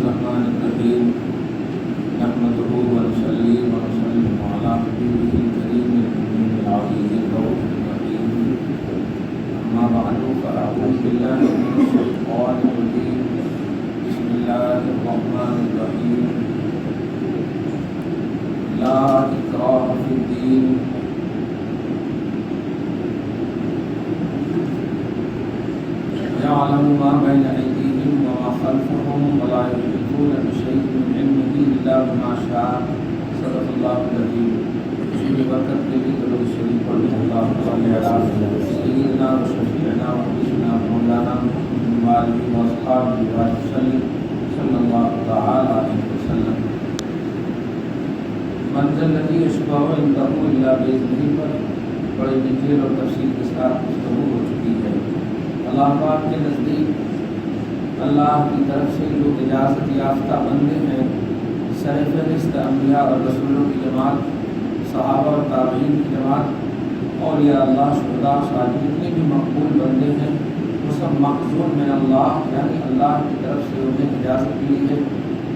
الرحمن الرحيم نحمده ونصلي ونسلم على حبيبه الكريم الأمين العزيز الرؤوف الرحيم أما بعد فأعوذ بالله من الشيطان الرجيم بسم الله الرحمن الرحيم لا إكراه في الدين يعلم ما بين أيديهم وما خلفهم ولا يحيطون بشيء من علمه إلا بما شاء صدق الله العظيم سورة برکت کے لیے درود شریف پڑھیں اللهم صل على سيدنا وشفيعنا وحبيبنا مولانا محمد وآله وأصحابه وسلم صلى الله تعالى عليه وسلم من ذا الذي يشفع عنده إلا بإذنه پر بڑے ڈیٹیل اور تفصیل کے ساتھ گفتگو ہو چکی ہے۔ اللہ پاک کے نزدیک اللہ کی طرف سے جو اجازت یافتہ بندے ہیں، سر فہرست انبیاء اور رسولوں کی جماعت، صحابہ اور تابعین کی جماعت، اولیاء اللہ، شہداء، صالحین، جتنے بھی مقبول بندے ہیں وہ سب مأذون من اللہ، یعنی اللہ کی طرف سے انہیں اجازت ملی ہے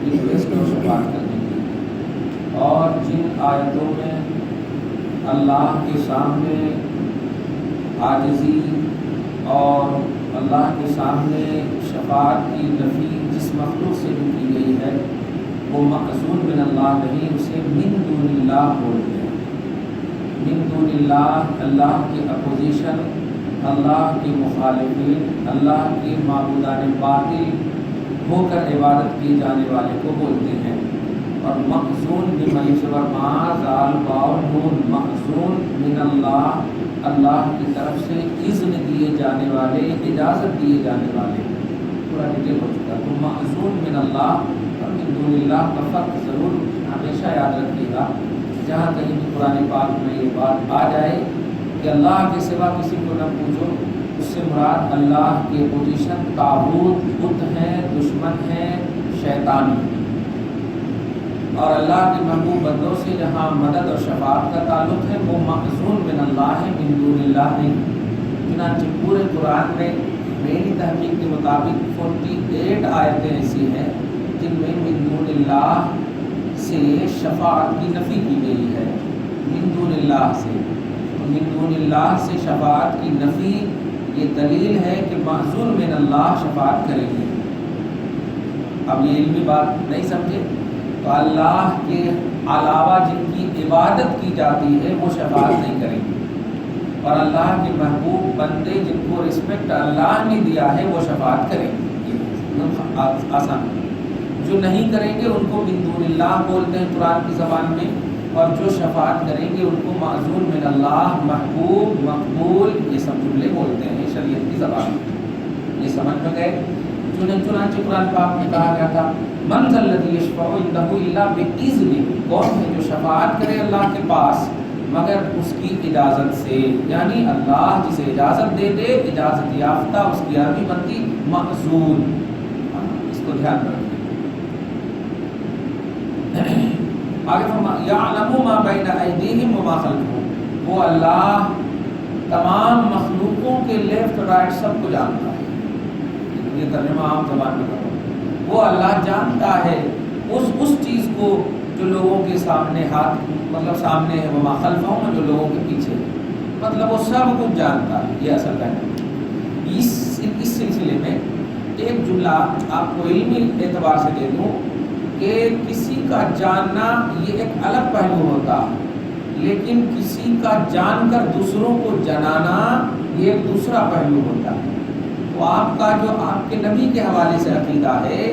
ریکویسٹ اور شفاعت کرنے کی۔ اور جن آیتوں میں اللہ کے سامنے عاجزی اور اللہ کے سامنے شفاعت کی نفی جس مخلوق سے بھی کی گئی ہے وہ مأذون من اللہ نہیں، اسے من دون اللہ بولتے ہیں۔ من دون اللہ، اللہ کی اپوزیشن، اللہ کے مخالفین، اللہ کے معبودان باطل ہو کر عبادت کی جانے والے کو بولتے ہیں۔ اور مأذون بملک ورما زال باؤ نون، مأذون من اللہ، اللہ کی طرف سے اذن دیے جانے والے، اجازت دیے جانے والے، پورا ڈیٹیل ہو چکا۔ تو مأذون من اللہ اور من دون اللہ کا فرق ضرور ہمیشہ یاد رکھیے گا۔ جہاں کہیں بھی قرآن پاک میں یہ بات آ جائے کہ اللہ کے سوا کسی کو نہ پوچھو، اس سے مراد اللہ کی پوزیشن طاغوت، بت ہیں، دشمن ہیں، شیطان ہیں۔ اور اللہ کے محبوب بندوں سے جہاں مدد اور شفاعت کا تعلق ہے وہ مأذون من اللہ ہے، من دون اللہ نہیں۔ چنانچہ پورے قرآن میں میری تحقیق کے مطابق 48 آیتیں ایسی ہیں جن میں من دون اللہ سے شفاعت کی نفی کی گئی ہے۔ من دون اللہ سے، من دون اللہ سے شفاعت کی نفی، یہ دلیل ہے کہ مأذون من اللہ شفاعت کریں گے۔ اب یہ علمی بات نہیں سمجھے تو اللہ کے علاوہ جن کی عبادت کی جاتی ہے وہ شفاعت نہیں کریں گے، اور اللہ کے محبوب بندے جن کو رسپیکٹ اللہ نے دیا ہے وہ شفاعت کریں گے۔ آسان، جو نہیں کریں گے ان کو من دون اللہ بولتے ہیں قرآن کی زبان میں، اور جو شفاعت کریں گے ان کو مأذون من اللہ، محبوب، مقبول، یہ سب جملے بولتے ہیں شریعت کی زبان میں۔ یہ سمجھ میں گئے؟ چنانچہ قرآن پاک میں کہا گیا تھا من ذا الذی یشفع عنده الا باذنہ، کون ہے جو شفاعت کرے اللہ کے پاس مگر اس کی اجازت سے، یعنی اللہ جسے اجازت دے دے، اجازت یافتہ، اس کی عربی بنتی مأذون۔ اس کو دھیان رکھیں۔ آگے یعلم ما بین ایدیہم وما خلفہم، وہ اللہ تمام مخلوقوں کے لیفٹ رائٹ سب کو جانتا ہے۔ یہ ترجمہ عام زبان میں کرو، وہ اللہ جانتا ہے اس چیز کو جو لوگوں کے سامنے ہاتھ مطلب سامنے ہے، وما خلفہم، جو لوگوں کے پیچھے ہے، مطلب وہ سب کچھ جانتا ہے۔ یہ اصل ہے۔ اس سلسلے میں ایک جملہ آپ کو علمی اعتبار سے دے دوں کہ کسی کا جاننا یہ ایک الگ پہلو ہوتا ہے، لیکن کسی کا جان کر دوسروں کو جنانا یہ ایک دوسرا پہلو ہوتا ہے۔ تو آپ کا جو آپ کے نبی کے حوالے سے عقیدہ ہے،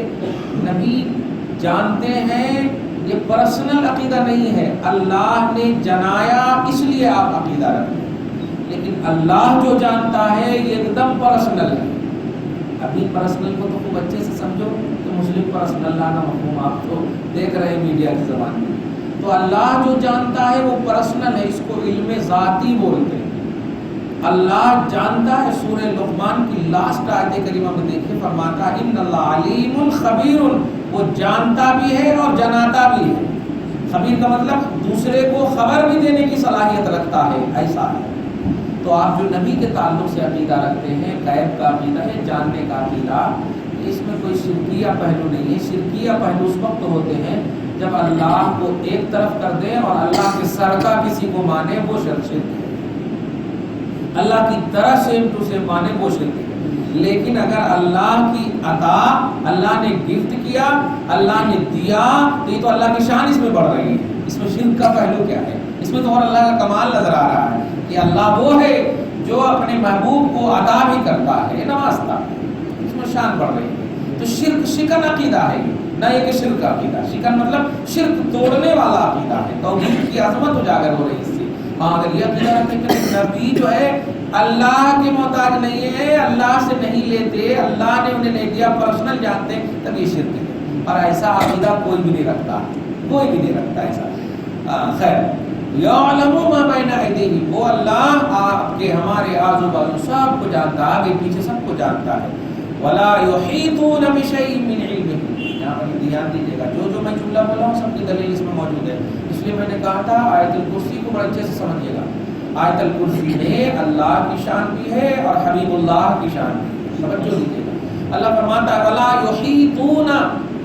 نبی جانتے ہیں، یہ پرسنل عقیدہ نہیں ہے، اللہ نے جنایا اس لیے آپ عقیدہ رکھتے ہیں، لیکن اللہ جو جانتا ہے یہ ایک دم پرسنل ہے۔ ابھی پرسنل کو تو خوب اچھے سے سمجھو کہ مسلم پرسنل لانا مفہوم آپ تو دیکھ رہے ہیں میڈیا کی زبان میں۔ تو اللہ جو جانتا ہے وہ پرسنل ہے، اس کو علم ذاتی بولتے ہیں۔ اللہ جانتا ہے، سورہ لقمان کی لاسٹ آیت کریمہ میں دیکھیں فرماتا ہے ان اللہ علیم خبیر، وہ جانتا بھی ہے اور جناتا بھی ہے۔ خبیر کا مطلب دوسرے کو خبر بھی دینے کی صلاحیت رکھتا ہے، ایسا ہے۔ تو آپ جو نبی کے تعلق سے عقیدہ رکھتے ہیں، غیب کا عقیدہ ہے، جاننے کا عقیدہ، اس میں کوئی شرکیہ پہلو نہیں ہے. شرکیہ پہلو اس وقت ہوتے ہیں جب اللہ کو ایک طرف کر دیں اور اللہ کے سر کا کسی کو مانے، وہ شرک ہے. اللہ کی طرح سیم ٹو سیم مانے، وہ شرک ہے. لیکن اگر اللہ کی عطا، اللہ نے گفٹ کیا، اللہ نے دیا، تو یہ تو اللہ کی شان اس میں بڑھ رہی ہے. اس میں شرک کا پہلو کیا ہے؟ اس میں تو اور اللہ کا کمال نظر آ رہا ہے کہ اللہ وہ ہے جو اپنے محبوب کو عطا بھی کرتا ہے، نوازتا ہے. اس میں شان بڑھ رہی ہے. تو شرک شکن عقیدہ ہے، نہ یہ کہ شرک عقیدہ. شکن مطلب شرک توڑنے والا عقیدہ ہے. توحید کی عظمت اجاگر ہو رہی ہے اس سے. ہاں اگر یہ عقیدہ رکھتے کہ نبی جو ہے اللہ کے محتاج نہیں ہے، اللہ سے نہیں لیتے، اللہ نے انہیں نہیں دیا، پرسنل جانتے، تب یہ شرک ہے. اور ایسا عقیدہ کوئی بھی نہیں رکھتا، کوئی بھی نہیں رکھتا ایسا. خیر، یعلم ما بین ایدیہم، وہ اللہ آپ کے ہمارے آزو بازو سب کو جانتا ہے، آگے پیچھے سب کو جانتا ہے. ولا یحیطون بشیء من علمہ. یہاں پر دھیان دیجیے گا، جو میں جملہ بولا ہوں سب کی دلیل اس میں موجود ہے. اس لیے میں نے کہا تھا آیت الکرسی کو بڑے اچھے سے سمجھیے گا. آیت الکرسی میں اللہ کی شان بھی ہے اور حبیب اللہ کی شان بھی ہے. توجہ دیجیے گا. اللہ فرماتا ہے ولا یحیطون،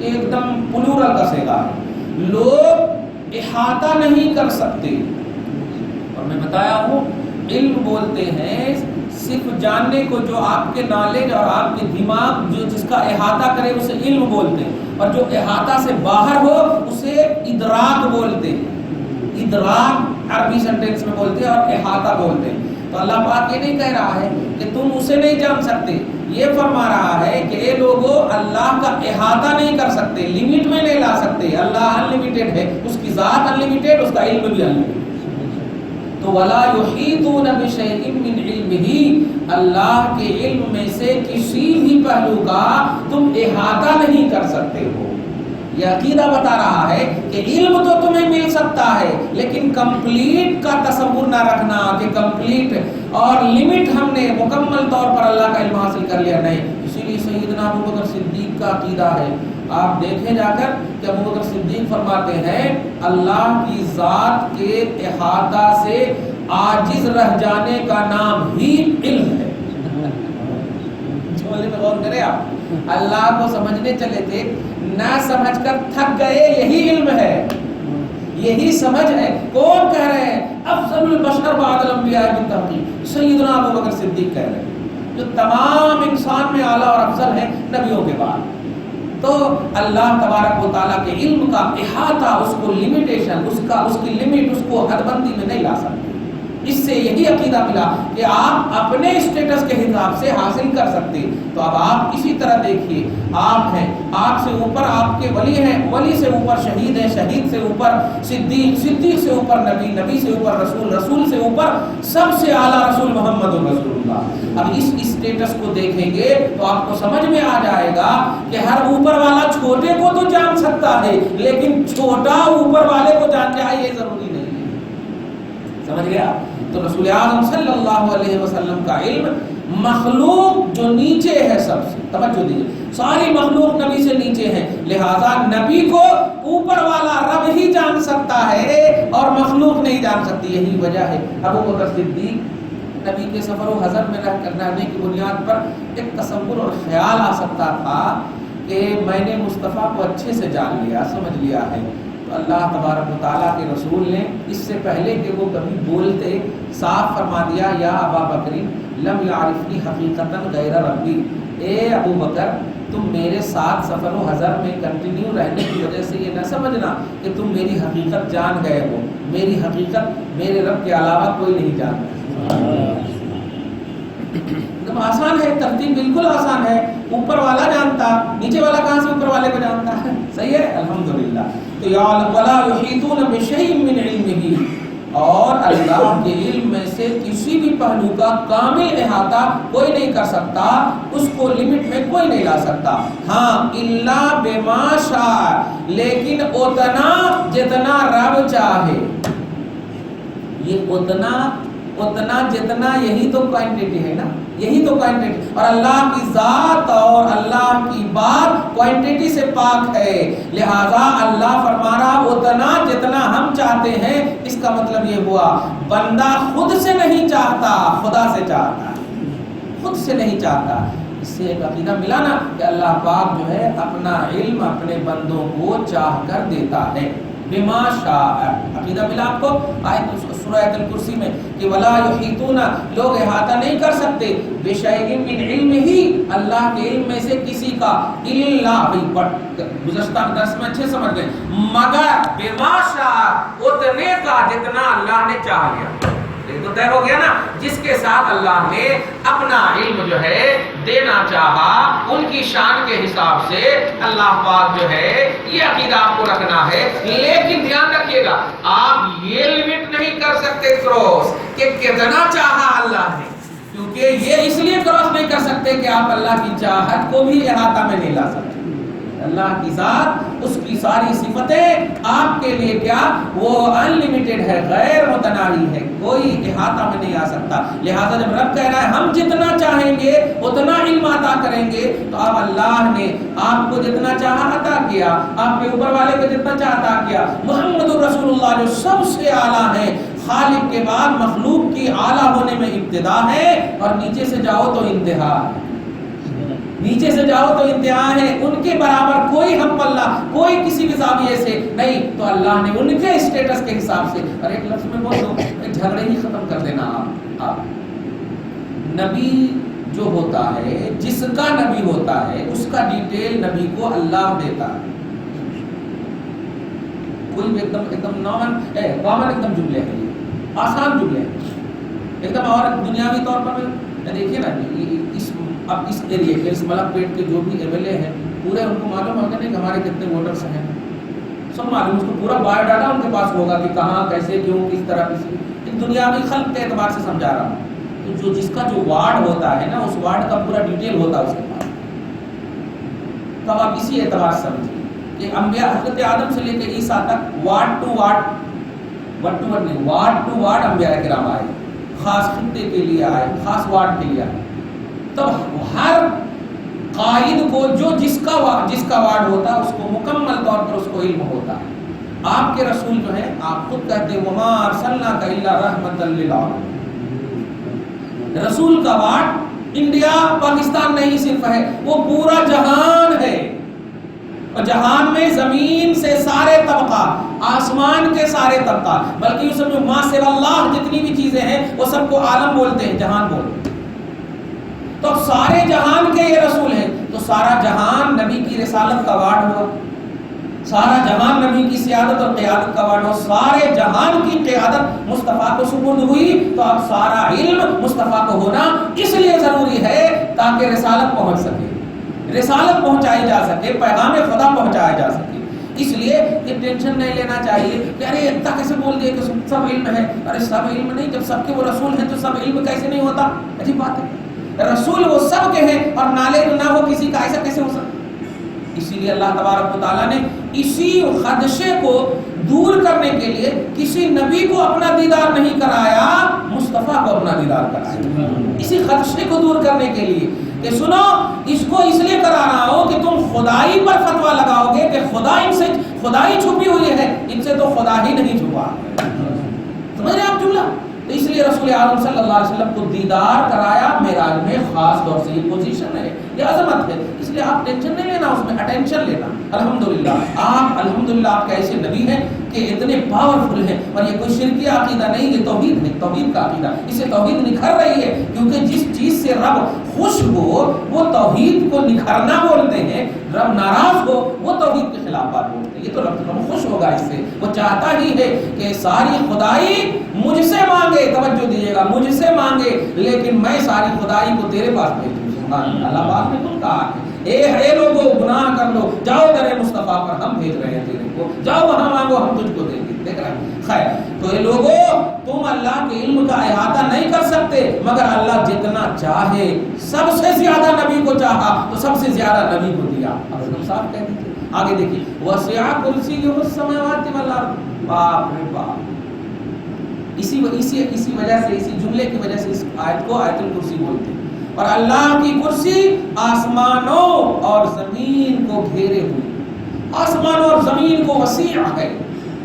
ایک دم پلورل کا صیغہ ہے. لوگ احاطہ نہیں کر سکتے. اور میں بتایا ہوں علم بولتے ہیں صرف جاننے کو، جو آپ کے نالج اور آپ کے دماغ جو جس کا احاطہ کرے اسے علم بولتے ہیں، اور جو احاطہ سے باہر ہو اسے ادراک بولتے ہیں. ادراک عربی سینٹینس میں بولتے ہیں اور احاطہ بولتے ہیں. تو اللہ پاک یہ نہیں کہہ رہا ہے کہ تم اسے نہیں جان سکتے، یہ فرما رہا ہے کہ اے لوگو اللہ کا احاطہ نہیں کر سکتے، لمٹ میں نہیں لا سکتے. اللہ انلمیٹڈ ہے، اس کی ذات انلمیٹڈ، اس کا علم بھی انلمیٹڈ. تو ولا یحیطون بشیء من علمہ، اللہ کے علم میں سے کسی بھی پہلو کا تم احاطہ نہیں کر سکتے ہو. یہ عقیدہ بتا رہا ہے کہ علم تو تمہیں مل سکتا ہے، لیکن کمپلیٹ کا تصور نہ رکھنا کہ کمپلیٹ اور لمٹ ہم نے مکمل طور پر اللہ کا علم حاصل کر لیا، نہیں. اسی لیے سیدنا ابوبکر صدیق کا عقیدہ ہے، آپ دیکھیں جا کر کہ ابوبکر صدیق فرماتے ہیں اللہ کی ذات کے احاطہ سے عاجز رہ جانے کا نام ہی علم ہے. میں غور کریں آپ، اللہ کو سمجھنے چلے تھے، نہ سمجھ کر تھک گئے، یہی علم ہے، یہی سمجھ ہے. کون کہہ رہے ہیں؟ افضل البشر بعد الانبیاء بالتحقیق سیدنا ابوبکر صدیق کہہ رہے ہیں، جو تمام انسان میں اعلیٰ اور افضل ہیں نبیوں کے بعد. تو اللہ تبارک و تعالیٰ کے علم کا احاطہ، اس کو لمیٹیشن، اس کی لمٹ، اس کو حد بندی میں نہیں لا سکتے. اس سے یہی عقیدہ ملا کہ آپ اپنے اسٹیٹس کے حساب سے حاصل کر سکتے. تو اب آپ اسی طرح دیکھیے، آپ ہیں، آپ سے اوپر آپ کے ولی ہیں، ولی سے اوپر شہید ہیں، شہید سے اوپر صدیق، صدیق سے اوپر نبی، نبی سے اوپر رسول، رسول سے اوپر سب سے اعلیٰ رسول محمد رسول اللہ. اب اس اسٹیٹس کو دیکھیں گے تو آپ کو سمجھ میں آ جائے گا کہ ہر اوپر والا چھوٹے کو تو جان سکتا ہے، لیکن چھوٹا اوپر والے کو جان جائے یہ ضروری نہیں ہے. سمجھ گیا؟ تو رسول اعظم صلی اللہ علیہ وسلم کا علم مخلوق جو نیچے ہے سب سے، توجہ دیجیے، ساری مخلوق نبی سے نیچے ہے، لہذا نبی کو اوپر والا رب ہی جان سکتا ہے اور مخلوق نہیں جان سکتی. یہی وجہ ہے ابوبکر صدیق نبی کے سفر و حضر میں رہنے کی بنیاد پر ایک تصور اور خیال آ سکتا تھا کہ میں نے مصطفیٰ کو اچھے سے جان لیا، سمجھ لیا ہے. تو اللہ تبارک و تعالیٰ کے رسول نے اس سے پہلے کہ وہ کبھی بولتے صاف فرما دیا، یا ابا بکر لم یعرفنی حقیقتا غیر ربی، اے ابو بکر تم میرے ساتھ سفر و حضر میں کنٹینیو رہنے کی وجہ سے یہ نہ سمجھنا کہ تم میری حقیقت جان گئے ہو. میری حقیقت میرے رب کے علاوہ کوئی نہیں جانتا. ایک آسان ہے، ترتیب بالکل آسان ہے. اوپر والا جانتا، نیچے والا کہاں سے اوپر والے کو جانتا ہے؟ صحیح ہے، الحمدللہ. تو یعلم ولا یحیطون بشیء من علمہ، اور اللہ کے علم میں سے کسی بھی پہلو کا کامل احاطہ کوئی نہیں کر سکتا، اس کو لمٹ میں کوئی نہیں لا سکتا. ہاں الا بما شاء، لیکن اتنا جتنا رب چاہے. یہ اتنا جتنا یہی تو کوانٹٹی ہے نا، یہی تو کوانٹٹی. اور اللہ کی ذات اور اللہ کی بات کوانٹٹی سے پاک ہے، لہذا اللہ فرما رہا اتنا جتنا ہم چاہتے ہیں. اس کا مطلب یہ ہوا بندہ خود سے نہیں چاہتا، خدا سے چاہتا ہے، خود سے نہیں چاہتا. اس سے ایک عقیدہ ملا نا کہ اللہ پاک جو ہے اپنا علم اپنے بندوں کو چاہ کر دیتا ہے، بما شاء، عقیدہ ملا آپ کو آیت سورہ آیت الکرسی میں کہ ولا یحیطون، لوگ احاطہ نہیں کر سکتے بشیء من علمہ، اللہ کے علم میں سے کسی کا، الا، گزشتہ درس میں اچھے سمجھ گئے، مگر بما شاء، اتنے کا جتنا اللہ نے چاہ لیا۔ تو طے ہو گیا نا، جس کے ساتھ اللہ نے اپنا علم جو ہے دینا چاہا ان کی شان کے حساب سے اللہ پاک جو ہے یہ عقیدہ آپ کو رکھنا ہے۔ لیکن دھیان رکھیے گا، آپ یہ لمٹ نہیں کر سکتے کراس کہ کتنا چاہا اللہ نے، کیونکہ یہ اس لیے کراس نہیں کر سکتے کہ آپ اللہ کی چاہت کو بھی احاطہ میں نہیں لا سکتے۔ اللہ کی ذات، اس کی ساری صفتیں آپ کے لیے کیا، وہ انلمیٹڈ ہے، غیر متناہی ہے، کوئی احاطہ میں نہیں آ سکتا۔ لہذا جب رب کہہ رہا ہے ہم جتنا چاہیں گے اتنا علم عطا کریں گے، تو اب اللہ نے آپ کو جتنا چاہا عطا کیا، آپ کے اوپر والے کو جتنا چاہا عطا کیا۔ محمد رسول اللہ جو سب سے اعلیٰ ہے، خالق کے بعد مخلوق کی اعلیٰ ہونے میں ابتدا ہے، اور نیچے سے جاؤ تو انتہا ہے، نیچے سے جاؤ تو انتہا ہے، ان کے برابر کوئی ہم پلہ، کوئی کسی بھی زاویے سے نہیں، تو اللہ نے ان کے اسٹیٹس کے حساب سے، اور ایک لفظ میں بول دو، جھگڑے ہی ختم کر دینا آپ نبی جو ہوتا ہے، جس کا نبی ہوتا ہے، اس کا ڈیٹیل نبی کو اللہ دیتا ہے۔ کوئی بھی ایک دم نارمل ایک دم جملے ہیں، یہ آسان جملے ہیں ایک دم، اور دنیاوی طور پر دیکھیے نا، اب اس ایریے کے، اس ملک پیٹ کے جو بھی ایم ایل اے ہیں، پورے ان کو معلوم ہوگا نہیں کہ ہمارے کتنے ووٹرس ہیں، سب معلوم، اس کو پورا بایو ڈاٹا ان کے پاس ہوگا کہ کہاں، کیسے، کیوں، کس طرح، کسی دنیاوی خلق کے اعتبار سے سمجھا رہا ہوں۔ تو جو جس کا جو وارڈ ہوتا ہے نا، اس وارڈ کا پورا ڈیٹیل ہوتا ہے اس کے پاس۔ تو اب آپ اسی اعتبار سے سمجھیں کہ انبیاء حضرت آدم سے لے کے عیسیٰ تک ward to ward, ward to ward انبیاء کرام آئے، خاص خطے کے لیے آئے، خاص وارڈ کے لیے آئے۔ تب ہر قائد کو جو جس کا وارڈ ہوتا ہے، اس کو مکمل طور پر اس کو علم ہوتا ہے۔ آپ کے رسول جو ہیں، آپ خود کہتے ہیں وما ارسلناک الا رحمۃ للعالمین، رسول کا وارڈ انڈیا پاکستان نہیں صرف ہے، وہ پورا جہان ہے، اور جہان میں زمین سے سارے طبقات، آسمان کے سارے طبقات، بلکہ یہ سب جو ما سوا اللہ جتنی بھی چیزیں ہیں وہ سب کو عالم بولتے ہیں، جہان بولتے ہیں۔ تو سارے جہان کے یہ رسول ہیں، تو سارا جہان نبی کی رسالت کا وارڈ ہوا، سارا جہان نبی کی سیادت اور قیادت کا وارڈ ہوا، سارے جہان کی قیادت مصطفیٰ کو سپرد ہوئی، تو اب سارا علم مصطفیٰ کو ہونا اس لیے ضروری ہے تاکہ رسالت پہنچ سکے، رسالت پہنچائی جا سکے، پیغام خدا پہنچایا جا سکے۔ اس لیے یہ ٹینشن نہیں لینا چاہیے کہ ارے اتنا کیسے بول دیا کہ سب علم ہے، ارے سب علم نہیں، جب سب کے وہ رسول ہیں تو سب علم کیسے نہیں ہوتا؟ عجیب بات ہے، رسول وہ سب کے ہیں اور نالج نہ ہو کسی کا، ایسا کیسے ہو سکتا؟ اسی لیے اللہ تبارک و تعالیٰ نے اسی خدشے کو دور کرنے کے لیے کسی نبی کو اپنا دیدار نہیں کرایا، مصطفیٰ کو اپنا دیدار کرایا، اسی خدشے کو دور کرنے کے لیے کہ سنو، اس کو اس لیے کرا رہا ہو کہ تم خدائی پر فتویٰ لگاؤ گے کہ خدا ان سے، خدائی چھپی ہوئی ہے، ان سے تو خدا ہی نہیں چھپا۔ سمجھ رہے آپ جملہ؟ تو اس لیے رسول اعظم صلی اللہ علیہ وسلم کو دیدار کرایا معراج میں، خاص طور سے یہ پوزیشن ہے، یہ عظمت ہے، اس لیے آپ ٹینشن نہیں لینا، اس میں اٹینشن لینا۔ الحمدللہ آپ کے ایسے نبی ہیں کہ اتنے پاورفل ہیں، اور یہ کوئی شرکی عقیدہ نہیں، یہ توحید ہے، توحید کا عقیدہ، اسے توحید نکھر رہی ہے، کیونکہ جس چیز سے رب خوش ہو وہ توحید کو نکھرنا بولتے ہیں، رب ناراض ہو وہ توحید کے خلاف بات بولتے ہیں۔ یہ تو رب خوش ہوگا اس سے، وہ چاہتا ہی ہے کہ ساری خدائی مجھ سے مانگے، توجہ دیجیے گا، مجھ سے مانگے، لیکن میں ساری خدائی کو تیرے پاس بھیجوں۔ سبحان اللہ، بات نے تم کہا اے لوگو گناہ کر لو، جاؤ در مصطفیٰ پر، ہم بھیج رہے ہیں تیرے کو، جاؤ وہاں مانگو ہم تجھ کو دیں گے۔ دیکھ رہے ہیں؟ خیر، تو اے لوگو تم اللہ کے علم کا احاطہ نہیں کر سکتے، مگر اللہ جتنا چاہے، سب سے زیادہ نبی کو چاہا تو سب سے زیادہ نبی کو دیا۔ اب ہم صاحب کہہ دیجیے، آگے دیکھیے، وسع کرسیہ السماوات والارض، باپ رے باپ، اسی وجہ سے، اسی جملے کی وجہ سے اس آیت کو آیت الکرسی بولتے ہیں۔ اور اللہ کی کرسی آسمانوں اور زمین کو گھیرے ہوئی، آسمانوں اور زمین کو وسیع ہے۔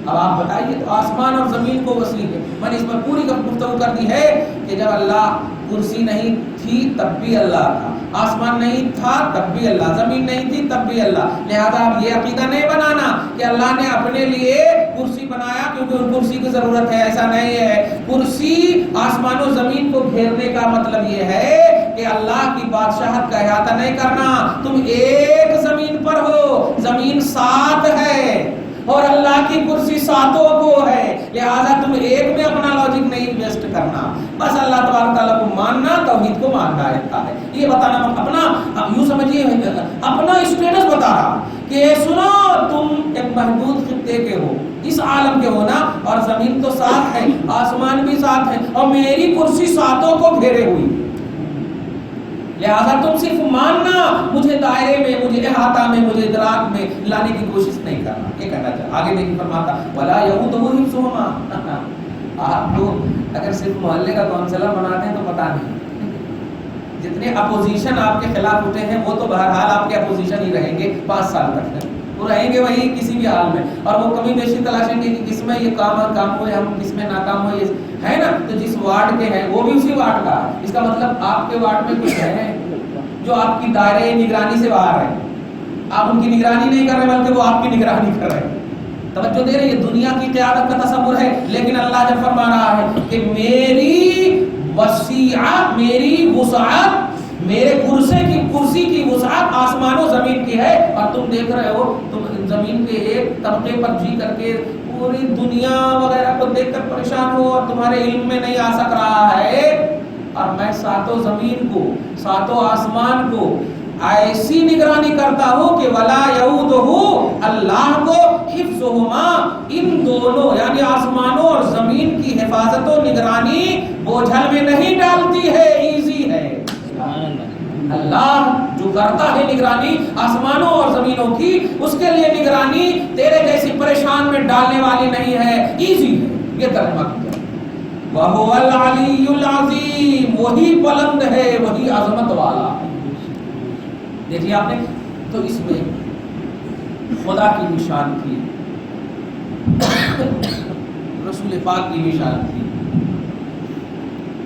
اب آپ بتائیے، تو آسمان اور زمین کو وسیع ہے، میں نے اس پر پوری گفتگو کر دی ہے کہ جب اللہ کرسی نہیں تھی تب بھی اللہ تھا، آسمان نہیں تھا تب بھی اللہ، زمین نہیں تھی تب بھی اللہ. لہذا اب یہ عقیدہ نہیں بنانا کہ اللہ نے اپنے لیے کرسی بنایا کیونکہ کرسی کی ضرورت ہے، ایسا نہیں ہے. کرسی آسمان و زمین کو گھیرنے کا مطلب یہ ہے کہ اللہ کی بادشاہت کا احاطہ نہیں کرنا. تم ایک زمین پر ہو، زمین 7 ہے اور اللہ کی کرسی 7 کو ہے، لہذا تم ایک میں اپنا لاجک نہیں انویسٹ کرنا. بس اللہ تبارک تعالیٰ کو ماننا، توحید کو ماننا رہتا ہے. یہ بتانا اپنا یوں سمجھیے اپنا اسٹیٹس بتا رہا کہ سنو تم ایک محدود خطے کے ہو، اس عالم کے ہونا، اور زمین تو 7 ہے، آسمان بھی 7 ہے، اور میری کرسی 7 کو گھیرے ہوئی. لہذا تم صرف ماننا، مجھے دائرے میں، مجھے احاطہ میں، مجھے ادراک میں لانے کی کوشش نہیں کرنا. یہ کہنا چاہتا آگے دیکھیں فرماتا وَلَا يَؤُودُهُ حِفْظُهُمَا. آپ تو اگر صرف محلے کا کونسلر بناتے ہیں تو پتہ نہیں، جتنے اپوزیشن آپ کے خلاف اٹھے ہیں وہ تو بہرحال آپ کے اپوزیشن ہی رہیں گے 5 سال تک، وہ رہیں گے وہی کسی بھی حال میں، اور وہ کمی بیشی تلاشیں گے کہ کس میں یہ کام ہوئے، ہم کس میں ناکام ہوئے، ہے نا. تو جس وارڈ کے ہیں وہ بھی اسی وارڈ کا ہے. اس کا مطلب آپ کے وارڈ میں کچھ ہے جو آپ کی دائرے نگرانی سے باہر ہے، آپ ان کی نگرانی نہیں کر رہے بلکہ وہ آپ کی نگرانی کر رہے ہیں. توجہ دے رہے، یہ دنیا کی قیادت کا تصور ہے. لیکن اللہ جب فرما رہا ہے کہ میری وسعت، میری وسعت، میرے کرسی کی وسعت آسمان و زمین کی ہے، اور تم دیکھ رہے ہو، تم زمین کے ایک طبقے پر جی کر کے پوری دنیا وغیرہ کو دیکھ کر پریشان ہو اور تمہارے علم میں نہیں آ سک رہا ہے، اور میں 7 زمین کو، 7 آسمان کو ایسی نگرانی کرتا ہوں کہ ولا یعودہ، اللہ کو حفظہما، ان دونوں یعنی آسمانوں اور زمین کی حفاظت و نگرانی بوجھل میں نہیں ڈالتی ہے، ایزی ہے. اللہ جو کرتا ہے نگرانی آسمانوں اور زمینوں کی، اس کے لیے نگرانی تیرے جیسی پریشان میں ڈالنے والی نہیں ہے، ایزی ہے. یہ ترجمہ کیا وَهُوَ الْعَلِيُّ الْعَظِيمُ، وہی بلند ہے، وہی عظمت والا. دیکھیے آپ نے تو اس میں خدا کی بھی شان تھی، رسول پاک کی بھی شان تھی.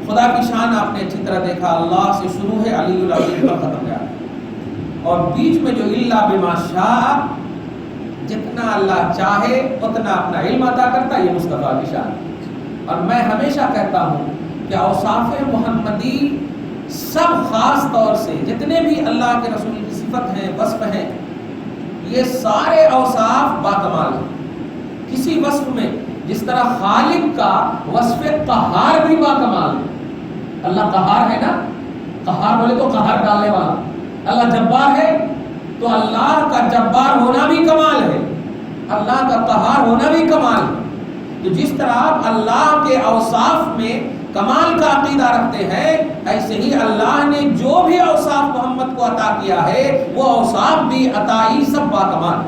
خدا کی شان آپ نے اچھی طرح دیکھا، اللہ سے شروع ہے، علی العظیم پر ختم ہے، اور بیچ میں جو الا بما شاء، جتنا اللہ چاہے اتنا اپنا علم عطا کرتا، یہ مصطفیٰ کی شان. اور میں ہمیشہ کہتا ہوں کہ اوصاف محمدی سب خاص طور سے جتنے بھی اللہ کے رسول کی صفت ہیں، وصف ہیں، یہ سارے اوصاف باکمال ہیں. کسی وصف میں جس طرح خالق کا وصف قہار بھی باکمال ہے، اللہ قہار ہے نا، قہار بولے تو قہر ڈالنے والا. اللہ جبار ہے تو اللہ کا جبار ہونا بھی کمال ہے، اللہ کا قہار ہونا بھی کمال ہے. تو جس طرح آپ اللہ کے اوصاف میں کمال کا عقیدہ رکھتے ہیں، ایسے ہی اللہ نے جو بھی اوصاف محمد کو عطا کیا ہے وہ اوصاف بھی عطائی سب باکمال.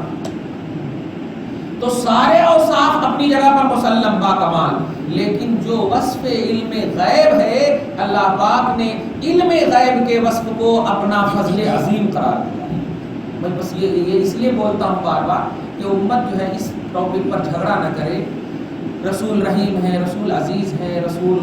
تو سارے اوصاف اپنی جگہ پر مسلم باکمال، لیکن جو وصف علم غیب ہے، اللہ پاک نے علم غیب کے وصف کو اپنا فضل عظیم قرار دیا. میں بس یہ اس لیے بولتا ہوں بار بار کہ امت جو ہے اس ٹاپک پر جھگڑا نہ کرے. رسول رحیم ہے، رسول عزیز ہے، رسول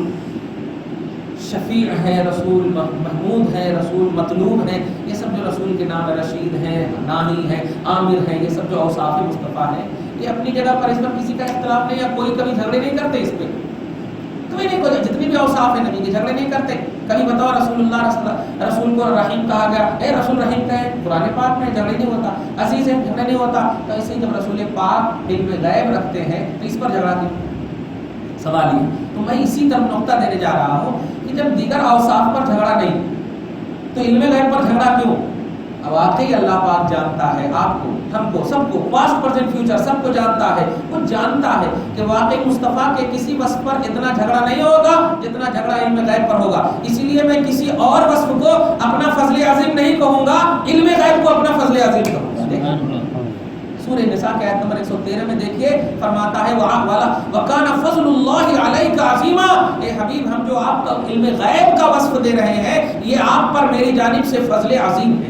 شفیع ہے، رسول محمود ہے، رسول مطلوب ہے، یہ سب جو رسول کے نام رشید ہیں، ناہی ہیں، عامر ہیں، یہ سب جو اوصاف مصطفیٰ ہیں، یہ اپنی جگہ پر اس پر کسی کا اختلاف نہیں، یا کوئی کبھی جھگڑے نہیں کرتے اس پہ. کوئی نہیں، کوئی جتنی بھی اوصاف ہیں نبی کے جھگڑے نہیں کرتے. کبھی بتاؤ رسول کو رحیم کہا گیا، اے رسول رحیم کہیں قرآن پاک میں جھگڑے نہیں ہوتا، عزیز ہے جھگڑے نہیں ہوتا. تو ایسے ہی جب رسول پاک علم غیب رکھتے ہیں تو اس پر جھگڑا نہیں. سوال یہ، تو میں اسی طرف نقطہ دینے جا رہا ہوں کہ جب دیگر اوصاف پر جھگڑا نہیں تو علم غیب پر جھگڑا کیوں؟ واقعی اللہ پاک جانتا ہے آپ کو، ہم کو، سب کو، پاسٹ پریزنٹ فیوچر سب کو جانتا ہے. وہ جانتا ہے کہ واقعی مصطفیٰ کے کسی وصف پر اتنا جھگڑا نہیں ہوگا جتنا جھگڑا علم غیب پر ہوگا. اسی لیے میں کسی اور وصف کو اپنا فضل عظیم نہیں کہوں گا، علم غیب کو اپنا فضل عظیم کہوں گا. سورہ نساء کے آیت نمبر 113 میں دیکھیے فرماتا ہے وَكَانَ فَضْلُ اللَّهِ عَلَيْكَ عَظِيمًا، اے حبیب ہم جو آپ کا علم غیب کا وصف دے رہے ہیں یہ آپ پر میری جانب سے فضل عظیم ہے.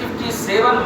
57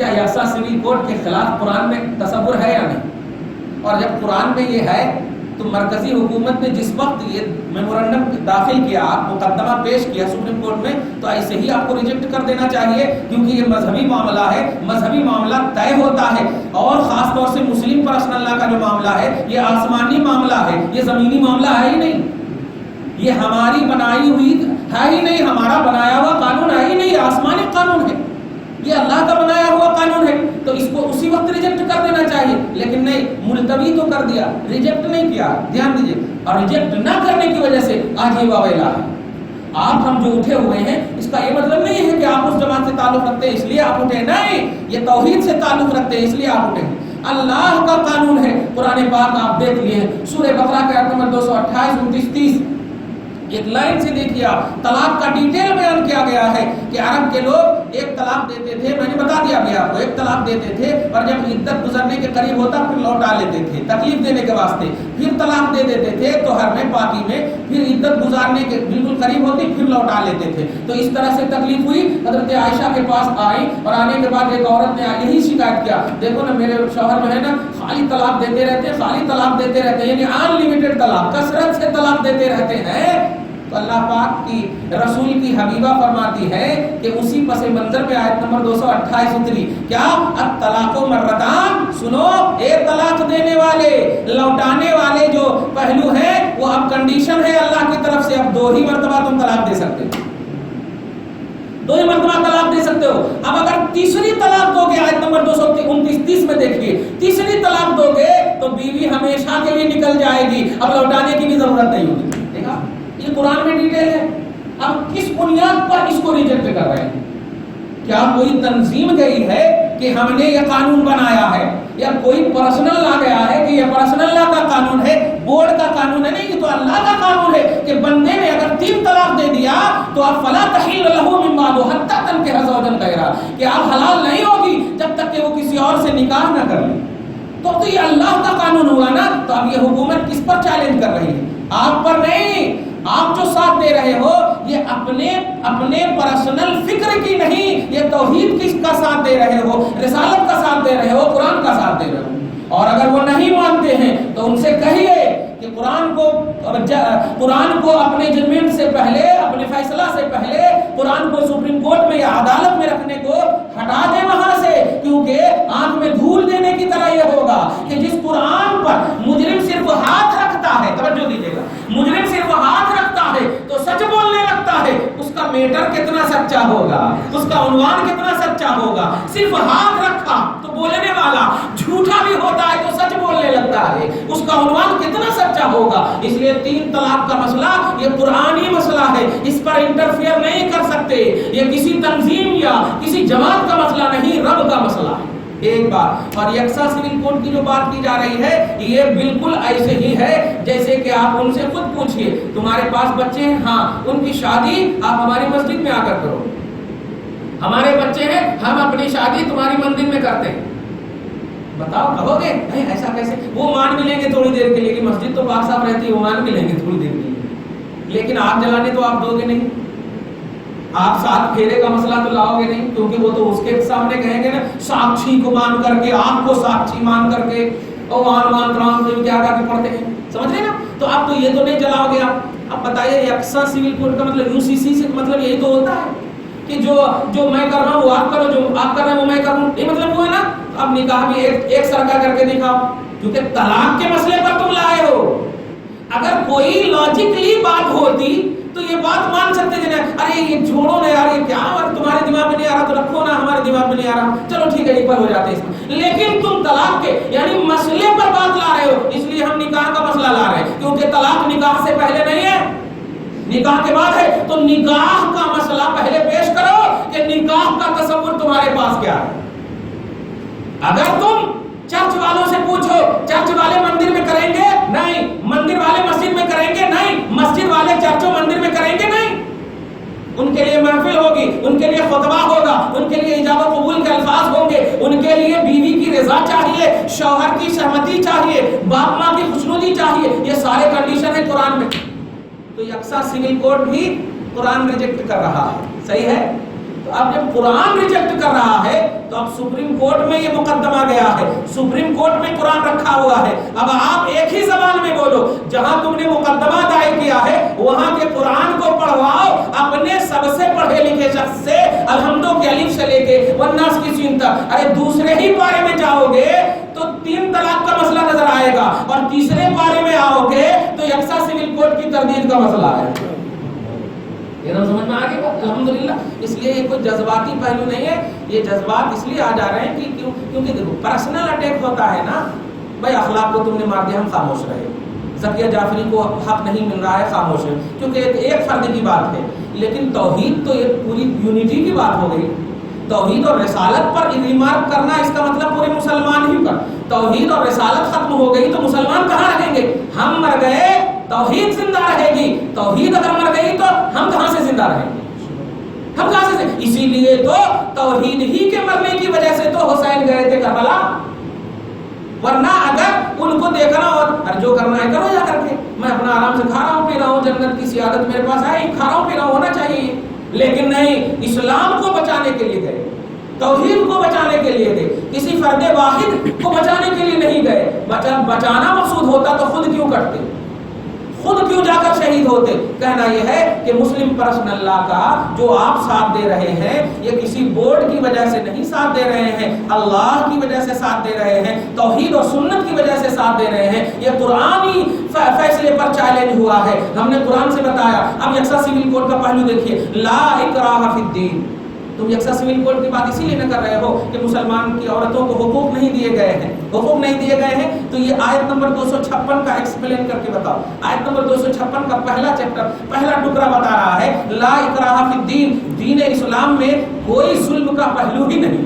کیا یکساں سول کوڈ کے خلاف قرآن میں تصور ہے یا نہیں؟ اور جب قرآن میں یہ ہے تو مرکزی حکومت نے جس وقت یہ میمورنڈم داخل کیا، مقدمہ پیش کیا سپریم کورٹ میں، تو ایسے ہی آپ کو ریجیکٹ کر دینا چاہیے، کیونکہ یہ مذہبی معاملہ ہے، مذہبی معاملہ طے ہوتا ہے، اور خاص طور سے مسلم پرسنل اللہ کا جو معاملہ ہے یہ آسمانی معاملہ ہے، یہ زمینی معاملہ ہے ہی نہیں، یہ ہماری بنائی ہوئی ہے ہی نہیں، ہمارا بنایا ہوا قانون ہے ہی نہیں، آسمانی قانون ہے، یہ اللہ کا بنایا ہوا قانون ہے، تو اس کو اسی وقت ریجیکٹ کر دینا چاہیے، لیکن نہیں، ملتوی تو کر دیا، ریجیکٹ نہیں کیا۔ دھیان دیجیے، اور ریجیکٹ نہ کرنے کی وجہ سے آج یہ واویلا ہے۔ آپ ہم جو اٹھے ہوئے ہیں اس کا یہ مطلب نہیں ہے کہ آپ اس جماعت سے تعلق رکھتے ہیں اس لیے آپ اٹھے، نہیں، یہ توحید سے تعلق رکھتے ہیں اس لیے آپ اٹھے ہیں۔ اللہ کا قانون ہے، قرآن پاک آپ دیکھ لیے ہیں، سورہ بقرہ کے آیت نمبر 228 29 30، ایک لائن سے دیکھیے آپ، طلاق کا ڈیٹیل بیان کیا گیا ہے کہ عرب کے لوگ ایک طلاق دیتے تھے، میں نے بتا دیا بھی آپ کو، ایک طلاق دیتے تھے اور جب عدت گزرنے کے قریب ہوتا پھر لوٹا لیتے تھے تکلیف دینے کے واسطے، پھر طلاق دے دیتے تھے توہر میں، پاکی میں، پھر عدت گزارنے کے بالکل قریب ہوتی پھر لوٹا لیتے تھے۔ تو اس طرح سے تکلیف ہوئی، حضرت عائشہ کے پاس آئی اور آنے کے بعد ایک عورت نے یہی شکایت کیا، دیکھو نا میرے شوہر جو ہے نا خالی طلاق دیتے رہتے ہیں، خالی طلاق دیتے رہتے ہیں، یعنی ان لمیٹڈ طلاق، کثرت سے طلاق دیتے رہتے ہیں۔ تو اللہ پاک کی رسول کی حبیبہ فرماتی ہے کہ اسی پس منظر میں آیت نمبر 228 اتری، کیا الطلاق مرتان، سنو اے طلاق دینے والے، لوٹانے والے جو پہلو ہیں وہ اب کنڈیشن ہے اللہ کی طرف سے، اب 2 ہی مرتبہ تم طلاق دے سکتے ہو، 2 ہی مرتبہ طلاق دے سکتے ہو۔ اب اگر تیسری طلاق دو گے، آیت نمبر 229-30 میں دیکھیے، تیسری طلاق دو گے تو بیوی ہمیشہ کے لیے نکل جائے گی، اب لوٹانے کی بھی ضرورت نہیں ہوگی۔ دیکھا، یہ قرآن میں ڈیٹیل ہے۔ اب کس بنیاد پر اس کو ریجیکٹ کر رہے ہیں؟ کیا کوئی تنظیم گئی ہے کہ ہم نے یہ قانون بنایا ہے، یا کوئی پرسنل لا گیا ہے کہ یہ پرسنل لا کا قانون ہے، بورڈ کا قانون ہے؟ نہیں، یہ تو اللہ کا قانون ہے کہ بندے نے اگر 3 طلاق دے دیا تو اب فلا تحل له من بعد حتى تنكح زوجا غيره، کہ اب حلال نہیں ہوگی جب تک کہ وہ کسی اور سے نکاح نہ کر لے۔ تو یہ اللہ کا قانون ہوا نا، تو اب یہ حکومت کس پر چیلنج کر رہی ہے؟ آپ پر نہیں۔ آپ جو ساتھ دے رہے ہو یہ اپنے پرسنل فکر کی نہیں، یہ توحید کس کا ساتھ دے رہے ہو، رسالت کا ساتھ دے رہے ہو، قرآن کا ساتھ دے رہے ہو۔ اور اگر وہ نہیں مانتے ہیں تو ان سے کہیے کہ قرآن کو اپنے ججمنٹ سے پہلے، اپنے فیصلہ سے پہلے قرآن کو سپریم کورٹ میں یا عدالت میں رکھنے کو ہٹا دیں وہاں سے، کیونکہ آنکھ میں دھول دینے کی طرح یہ ہوگا کہ جس قرآن پر مجرم صرف ہاتھ رکھتا ہے، توجہ دیجیے گا، مجرم صرف ہاتھ رکھتا ہے تو سچ بولنے لگتا ہے، اس کا میٹر کتنا سچا ہوگا، اس کا عنوان کتنا سچا ہوگا۔ صرف ہاتھ رکھا تو بولنے والا جھوٹا بھی ہوتا ہے تو سچ بولنے لگتا ہے، اس کا عنوان کتنا سچا ہوگا۔ اس لیے 3 طلاق کا مسئلہ یہ قرآنی مسئلہ ہے، اس پر انٹرفیئر نہیں کر سکتے، یہ کسی تنظیم یا کسی جماعت کا مسئلہ نہیں، رب کا مسئلہ ہے۔ ایک بات، اور یکساں سول کوڈ کی جو بات کی جا رہی ہے یہ بالکل ایسے ہی ہے جیسے کہ آپ ان سے خود پوچھئے، تمہارے پاس بچے ہیں؟ ہاں، ان کی شادی آپ ہماری مسجد میں آ کر کرو۔ ہمارے بچے ہیں، ہم اپنی شادی تمہاری مندر میں کرتے ہیں۔ بتاؤ، کہو گے ایسا کیسے؟ وہ مان بھی لیں گے تھوڑی دیر کے لیے کہ مسجد تو پاک صاف رہتی ہے، وہ مان بھی لیں گے تھوڑی دیر کے لیے، لیکن آگ جلانے تو آپ دو گے نہیں، آپ 7 پھیرے کا مسئلہ تو لاؤ گے نہیں، کیونکہ وہ تو اس کے سامنے کہیں گے نا ساکشی کو مان کر کے، آگ کو ساکشی مان کر کے، اور وان ترام سے کیا کیا پڑھتے ہیں، سمجھ رہے نا؟ تو آپ تو یہ تو نہیں جلاؤ گے۔ آپ بتائیے یکساں سول کوڈ کا مطلب UCC سے مطلب یہی تو ہوتا ہے کہ جو میں کر رہا ہوں وہ آپ کرو، جو آپ کر رہے ہیں وہ میں کروں، یہ مطلب وہ ہے نا۔ اب نکاح بھی ایک سرکا کر کے دکھاؤ، کیونکہ طلاق کے مسئلے پر تم لائے ہو۔ اگر کوئی لاجکلی بات ہوتی تو یہ بات مان سکتے تھے نا، ارے یہ چھوڑو نا یار، یہ کیا تمہارے دماغ میں نہیں آ رہا تو رکھو نا، ہمارے دماغ میں نہیں آ رہا، چلو ٹھیک ہے ایک بار ہو جاتے اس میں۔ لیکن تم طلاق کے یعنی مسئلے پر بات لا رہے ہو، اس لیے ہم نکاح کا مسئلہ لا رہے ہیں، کیونکہ طلاق نکاح سے پہلے نہیں ہے، نکاح کے بعد ہے۔ تو نکاح کا مسئلہ پہلے پیش کرو کہ نکاح کا تصور تمہارے پاس کیا ہے۔ اگر تم چرچ والوں سے پوچھو، چرچ والے مندر میں کریں گے؟ نہیں۔ مندر والے مسجد میں کریں گے؟ نہیں۔ مسجد والے چرچ و مندر میں کریں گے؟ نہیں۔ ان کے لیے محفل ہوگی، ان کے لیے خطبہ ہوگا، ان کے لیے ایجاب و قبول کے الفاظ ہوں گے، ان کے لیے بیوی کی رضا چاہیے، شوہر کی سہمتی چاہیے، باپ ماں کی خوشنودی چاہیے، یہ سارے کنڈیشن ہیں قرآن میں۔ تو یکساں سول کوڈ بھی قرآن ریجیکٹ کر رہا ہے، صحیح ہے؟ تو اب جب قرآن ریجیکٹ کر رہا ہے تو اب سپریم کورٹ میں یہ مقدمہ گیا ہے، سپریم کورٹ میں قرآن رکھا ہوا ہے، اب آپ ایک ہی زبان میں بولو، جہاں تم نے مقدمہ دائر کیا ہے وہاں کے قرآن کو پڑھواؤ اپنے سب سے پڑھے لکھے شخص سے، الحمدوں کے الف سے لے کے والناس کی سین تک۔ ارے دوسرے ہی پارے میں جاؤ گے تو 3 طلاق کا مسئلہ نظر آئے گا، اور تیسرے پارے میں آؤ گے تو یکساں سول کوڈ کی تردید کا مسئلہ ہے۔ یہ نہ سمجھ میں آ گئی بات، الحمدللہ۔ اس لیے یہ کوئی جذباتی پہلو نہیں ہے، یہ جذبات اس لیے آ جا رہے ہیں کہ کیونکہ دیکھو پرسنل اٹیک ہوتا ہے نا، بھائی اخلاق کو تم نے مار دیا ہم خاموش رہے، زکیہ جعفری کو حق نہیں مل رہا ہے خاموش ہے، کیونکہ ایک فرد کی بات ہے، لیکن توحید تو ایک پوری یونٹی کی بات ہو گئی۔ توحید اور رسالت پر ریمارک کرنا اس کا مطلب پورے مسلمان ہی پر، توحید اور رسالت ختم ہو گئی تو مسلمان کہاں رہیں گے؟ ہم مر گئے توحید زندہ رہے گی، توحید اگر مر گئی تو ہم کہاں سے زندہ رہیں گے؟ ہم کہاں سے؟ اسی لیے تو توحید ہی کے مرنے کی وجہ سے تو حسین گئے تھے کربلا، ورنہ اگر ان کو دیکھنا اور جو کرنا ہے کرو جا کر کے، میں اپنا آرام سے کھا رہا ہوں پی رہا ہوں، جنت کی سعادت میرے پاس آئی، کھا رہا ہوں پی رہا ہوں، ہونا چاہیے، لیکن نہیں، اسلام کو بچانے کے لیے گئے، توحید کو بچانے کے لیے گئے، کسی فرد واحد کو بچانے کے لیے نہیں گئے۔ بچانا مقصود ہوتا تو خود کیوں کرتے، خود کیوں جا کر شہید ہوتے؟ کہنا یہ ہے کہ مسلم پرسنل لا کا جو آپ ساتھ دے رہے ہیں یہ کسی بورڈ کی وجہ سے نہیں ساتھ دے رہے ہیں، اللہ کی وجہ سے ساتھ دے رہے ہیں، توحید اور سنت کی وجہ سے ساتھ دے رہے ہیں، یہ قرآنی فیصلے پر چیلنج ہوا ہے، ہم نے قرآن سے بتایا۔ اب یکساں سول کوڈ کا پہلو دیکھیے، لا اکراہ فی الدین، تم یکساں سول کوڈ کی بات اسی لیے نہ کر رہے ہو کہ مسلمان کی عورتوں کو حقوق نہیں دیے گئے ہیں، حقوق نہیں دیے گئے ہیں، تو یہ آیت نمبر 256 کا ایکسپلین کر کے بتاؤ۔ آیت نمبر 256 کا پہلا چیپٹر پہلا ٹکڑا بتا رہا ہے لا اکراہ فی الدین، دین اسلام میں کوئی ظلم کا پہلو ہی نہیں،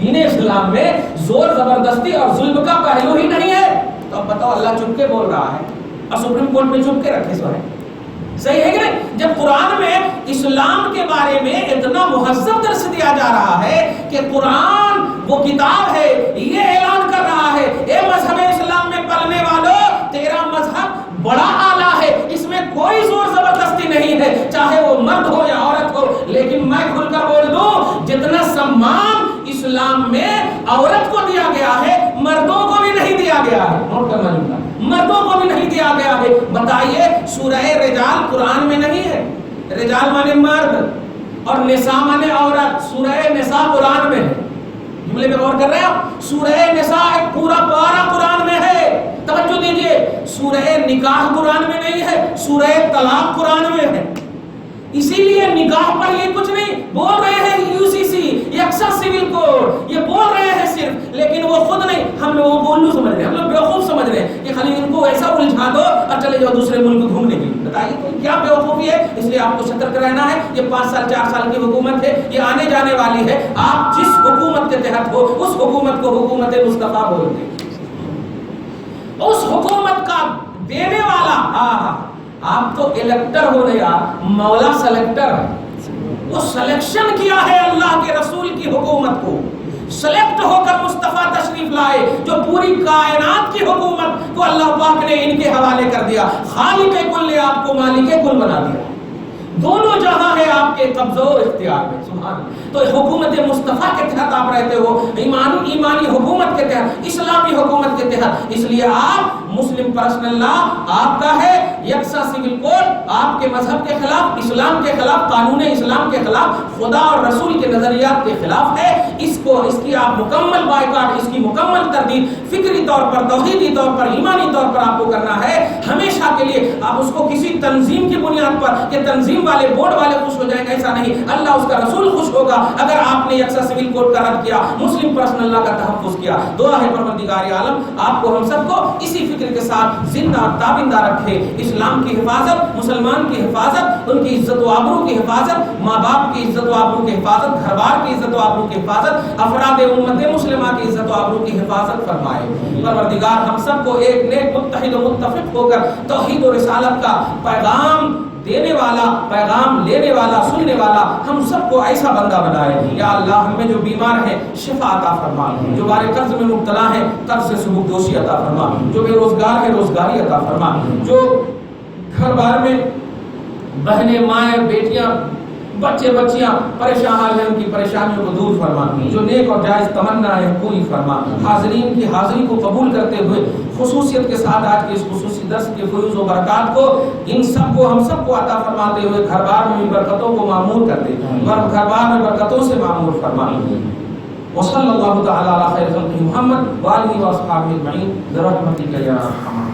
دین اسلام میں زور زبردستی اور ظلم کا پہلو ہی نہیں ہے۔ تو اب بتاؤ اللہ چپ کے بول رہا ہے اور سپریم کورٹ میں چپ کے رکھے سو ہے، صحیح ہے کہ نہیں؟ جب قرآن میں اسلام کے بارے میں اتنا مہذب درس دیا جا رہا ہے کہ قرآن وہ کتاب ہے، یہ اعلان کر رہا ہے اے مذہب اسلام میں پلنے والوں تیرا مذہب بڑا اعلیٰ ہے، اس میں کوئی زور زبردستی نہیں ہے، چاہے وہ مرد ہو یا عورت ہو۔ لیکن میں کھل کر بول دوں جتنا سمان اسلام میں عورت کو دیا گیا ہے مردوں کو بھی نہیں دیا گیا ہے، نوٹ کرنا جملہ، مردوں کو بھی نہیں دیا گیا ہے۔ بتائیے سورہ رجال قرآن میں نہیں ہے، رجال مانے مرد اور نساء مانے عورت، سورہ نساء قرآن میں ہے، جملے پہ غور کر رہے ہیں؟ سورہ نساء ایک پورا پارا قرآن میں ہے، توجہ دیجئے، سورہ نکاح قرآن میں نہیں ہے، سورہ طلاق قرآن میں ہے۔ اسی لیے نکاح پر یہ کچھ نہیں بول رہے ہیں، UCC یکساں سول کوڈ یہ بول رہے ہیں صرف، لیکن وہ خود نہیں، ہم لوگوں کو الو سمجھ رہے ہیں، ہم لوگ بیوقوف سمجھ رہے ہیں کہ خالی ان کو ایسا الجھا دو اور چلے جاؤ دوسرے ملک گھومنے کے لیے۔ بتائیے تو کیا بیوقوفی ہے؟ اس لیے آپ کو سترک رہنا ہے، یہ 5 سال 4 سال کی حکومت ہے، یہ آنے جانے والی ہے، آپ جس حکومت کے تحت ہو اس حکومت کو حکومت مصطفیٰ بولتے ہیں، اس حکومت کا دینے والا آپ تو الیکٹر ہو گیا، مولا سلیکٹر ہے، وہ سلیکشن کیا ہے اللہ کے رسول کی حکومت کو، سلیکٹ ہو کر مصطفیٰ تشریف لائے جو پوری کائنات کی حکومت کو اللہ پاک نے ان کے حوالے کر دیا، خالق کل آپ کو مالک کل بنا دیا، دونوں جہاں ہے آپ کے قبضہ و اختیار میں، سبحان اللہ۔ تو حکومت مصطفیٰ کے تحت آپ رہتے ہو، ایمانی حکومت کے تحت، اسلامی حکومت کے تحت، اس لیے آپ مسلم پرسنل لا آپ کا ہے، یکساں سول کوڈ آپ کے مذہب کے خلاف، اسلام کے خلاف، قانون اسلام کے خلاف، خدا اور رسول کے نظریات کے خلاف ہے، اس کی آپ مکمل بائیکاٹ، اس کی مکمل تردید فکری طور پر، توحیدی طور پر، ایمانی طور پر آپ کو کرنا ہے ہمیشہ کے لیے۔ آپ اس کو کسی تنظیم کی بنیاد پر کہ تنظیم والے بورڈ والے خوش ہو جائیں گے ایسا نہیں، اللہ اس کا رسول خوش ہوگا اگر آپ نے یکساں سول کوڈ کا رد کیا، مسلم پرسنل لا کا تحفظ کیا۔ دعا ہے پروردگار عالم آپ کو ہم سب کو اسی فکر کے ساتھ زندہ تابندہ رکھے، اسلام کی حفاظت، مسلمان کی حفاظت، ان کی عزت و آبرو کی حفاظت، ماں باپ کی عزت و آبرو کی حفاظت، گھر بار کی عزت و آبرو کی حفاظت، افراد امت مسلمہ کی عزت و آبرو کی حفاظت فرمائے۔ پروردگار ہم سب کو ایک نیک متحد و متفق ہو کر توحید و رسالت کا پیغام دینے والا، پیغام لینے والا، سننے والا ہم سب کو ایسا بندہ بنائے۔ یا اللہ ہم میں جو بیمار ہیں شفا عطا فرما، جو بارے قرض میں مبتلا ہیں قرض سے سبک دوشی عطا فرما، جو بے روزگار ہے روزگاری عطا فرما، جو گھر بار میں بہنیں، مائیں، بیٹیاں بچے بچیاں پریشان حال ہیں ان کی پریشانیوں کو دور فرما، جو نیک اور جائز تمنا ہے پوری فرما، حاضرین کی حاضری کو قبول کرتے ہوئے خصوصیت کے ساتھ آج کے اس خصوصی درس کے فیوز و برکات کو ان سب کو ہم سب کو عطا فرماتے ہوئے گھر بار میں بھی برکتوں کو معمور کر دے، گھر بار میں برکتوں سے معمور فرما۔ وصلی اللہ تعالی علی خیر خلقہ محمد وآلہ واصحابہ اجمعین برحمتک یا ارحم